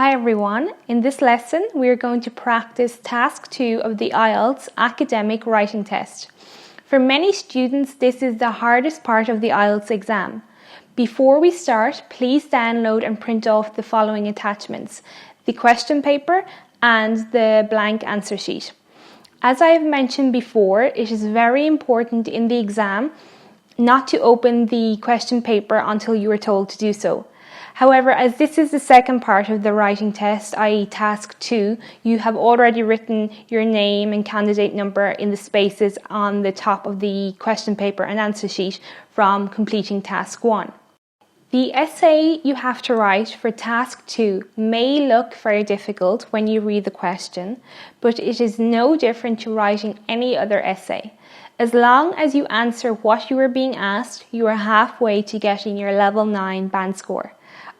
Hi everyone, in this lesson we are going to practice task 2 of the IELTS academic writing test. For many students this is the hardest part of the IELTS exam. Before we start, please download and print off the following attachments: the question paper and the blank answer sheet. As I have mentioned before, it is very important in the exam not to open the question paper until you are told to do so. However, as this is the second part of the writing test, i.e. task 2, you have already written your name and candidate number in the spaces on the top of the question paper and answer sheet from completing task 1. The essay you have to write for task 2 may look very difficult when you read the question, but it is no different to writing any other essay. As long as you answer what you are being asked, you are halfway to getting your level 9 band score.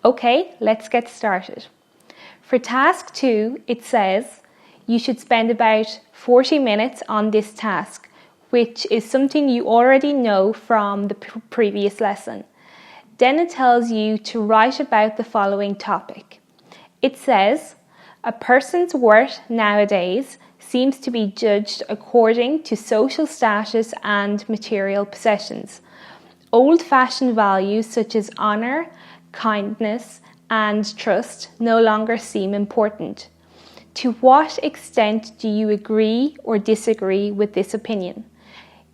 Okay, let's get started. For task 2, it says you should spend about 40 minutes on this task, which is something you already know from the previous lesson. Then it tells you to write about the following topic. It says, a person's worth nowadays seems to be judged according to social status and material possessions. Old-fashioned values such as honour, kindness and trust no longer seem important. To what extent do you agree or disagree with this opinion?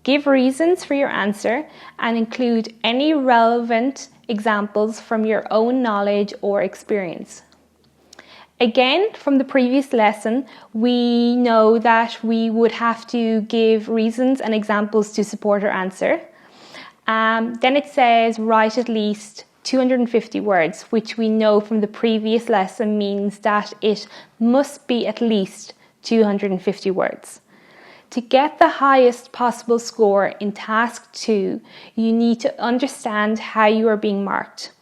Give reasons for your answer and include any relevant examples from your own knowledge or experience. Again, from the previous lesson, we know that we would have to give reasons and examples to support our answer. Then it says write at least 250 words, which we know from the previous lesson means that it must be at least 250 words. To get the highest possible score in task 2, you need to understand how you are being marked.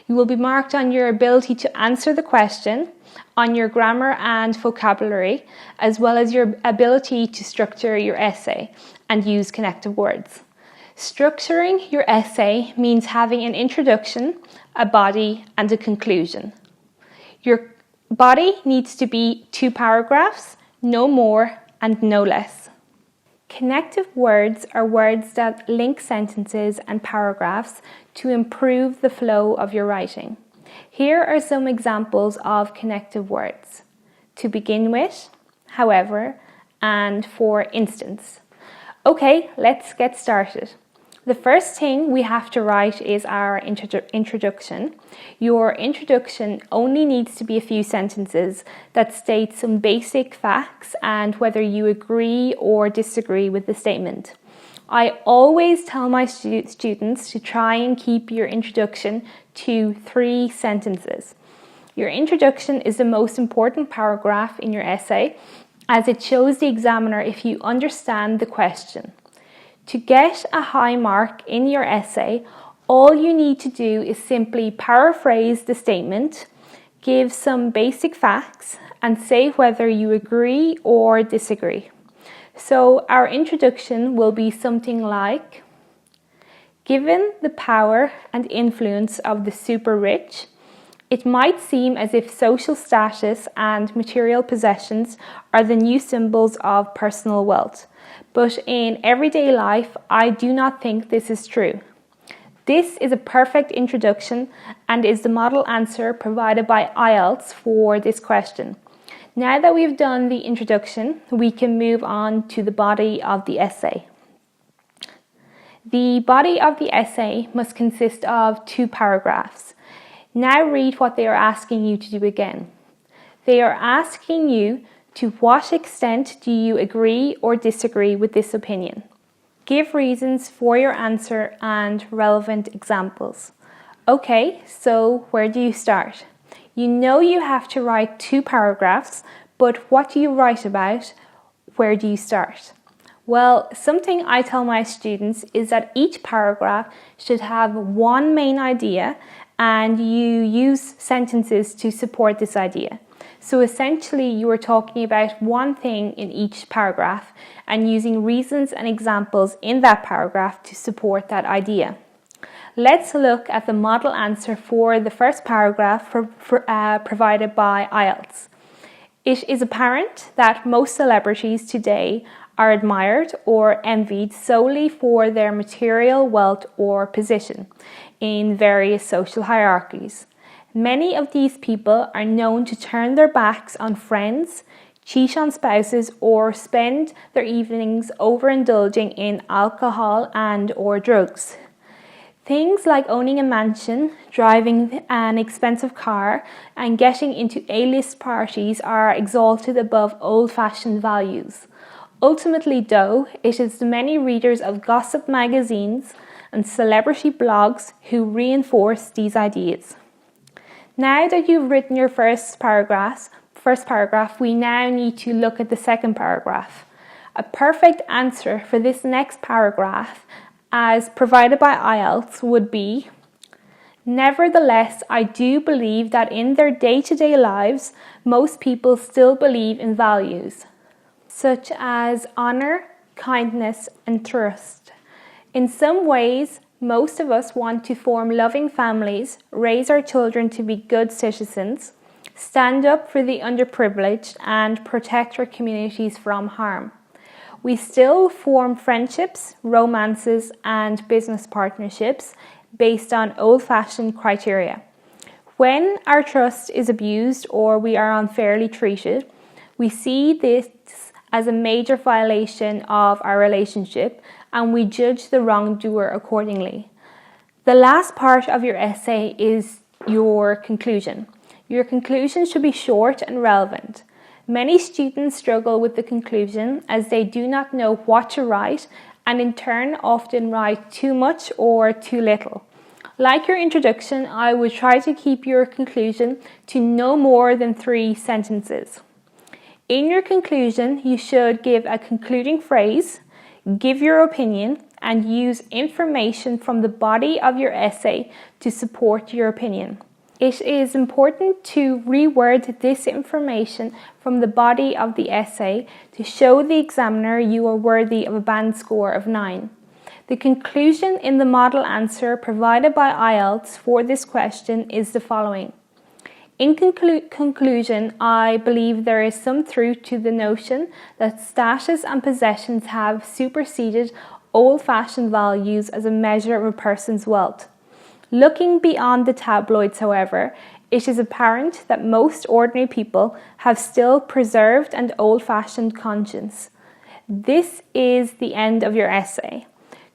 You will be marked on your ability to answer the question, on your grammar and vocabulary, as well as your ability to structure your essay and use connective words. Structuring your essay means having an introduction, a body, and a conclusion. Your body needs to be 2 paragraphs, no more and no less. Connective words are words that link sentences and paragraphs to improve the flow of your writing. Here are some examples of connective words: to begin with, however, and for instance. Okay, let's get started. The first thing we have to write is our introduction. Your introduction only needs to be a few sentences that state some basic facts and whether you agree or disagree with the statement. I always tell my students to try and keep your introduction to 3 sentences. Your introduction is the most important paragraph in your essay, as it shows the examiner if you understand the question. To get a high mark in your essay, all you need to do is simply paraphrase the statement, give some basic facts, and say whether you agree or disagree. So our introduction will be something like, given the power and influence of the super rich, it might seem as if social status and material possessions are the new symbols of personal wealth. But in everyday life, I do not think this is true. This is a perfect introduction and is the model answer provided by IELTS for this question. Now that we've done the introduction, we can move on to the body of the essay. The body of the essay must consist of 2 paragraphs. Now read what they are asking you to do again. They are asking you, to what extent do you agree or disagree with this opinion? Give reasons for your answer and relevant examples. Okay, so where do you start? You know you have to write 2 paragraphs, but what do you write about? Where do you start? Well, something I tell my students is that each paragraph should have 1 main idea and you use sentences to support this idea. So essentially you are talking about 1 thing in each paragraph and using reasons and examples in that paragraph to support that idea. Let's look at the model answer for the first paragraph provided by IELTS. It is apparent that most celebrities today are admired or envied solely for their material wealth or position in various social hierarchies. Many of these people are known to turn their backs on friends, cheat on spouses, or spend their evenings overindulging in alcohol and/or drugs. Things like owning a mansion, driving an expensive car, and getting into A-list parties are exalted above old-fashioned values. Ultimately, though, it is the many readers of gossip magazines and celebrity blogs who reinforce these ideas. Now that you've written your first paragraph, we now need to look at the second paragraph. A perfect answer for this next paragraph, as provided by IELTS, would be: nevertheless, I do believe that in their day-to-day lives, most people still believe in values such as honour, kindness, and trust. In some ways, most of us want to form loving families, raise our children to be good citizens, stand up for the underprivileged, and protect our communities from harm. We still form friendships, romances, and business partnerships based on old-fashioned criteria. When our trust is abused or we are unfairly treated, we see this as a major violation of our relationship, and we judge the wrongdoer accordingly. The last part of your essay is your conclusion. Your conclusion should be short and relevant. Many students struggle with the conclusion as they do not know what to write, and in turn often write too much or too little. Like your introduction, I would try to keep your conclusion to no more than 3 sentences. In your conclusion, you should give a concluding phrase, give your opinion, and use information from the body of your essay to support your opinion. It is important to reword this information from the body of the essay to show the examiner you are worthy of a band score of 9. The conclusion in the model answer provided by IELTS for this question is the following. In conclusion, I believe there is some truth to the notion that status and possessions have superseded old-fashioned values as a measure of a person's wealth. Looking beyond the tabloids, however, it is apparent that most ordinary people have still preserved an old-fashioned conscience. This is the end of your essay.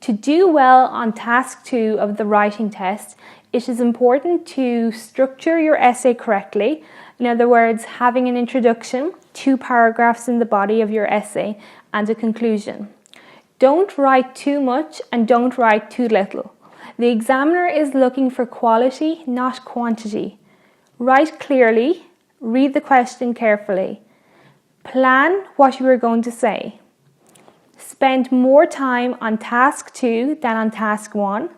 To do well on task 2 of the writing test, it is important to structure your essay correctly. In other words, having an introduction, 2 paragraphs in the body of your essay, and a conclusion. Don't write too much and don't write too little. The examiner is looking for quality, not quantity. Write clearly, read the question carefully. Plan what you are going to say. Spend more time on task 2 than on task 1.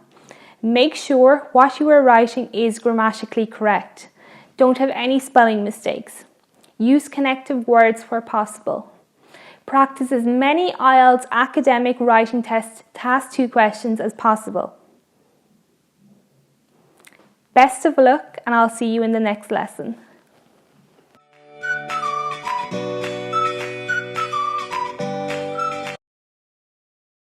Make sure what you are writing is grammatically correct. Don't have any spelling mistakes. Use connective words where possible. Practice as many IELTS academic writing test task 2 questions as possible. Best of luck, and I'll see you in the next lesson.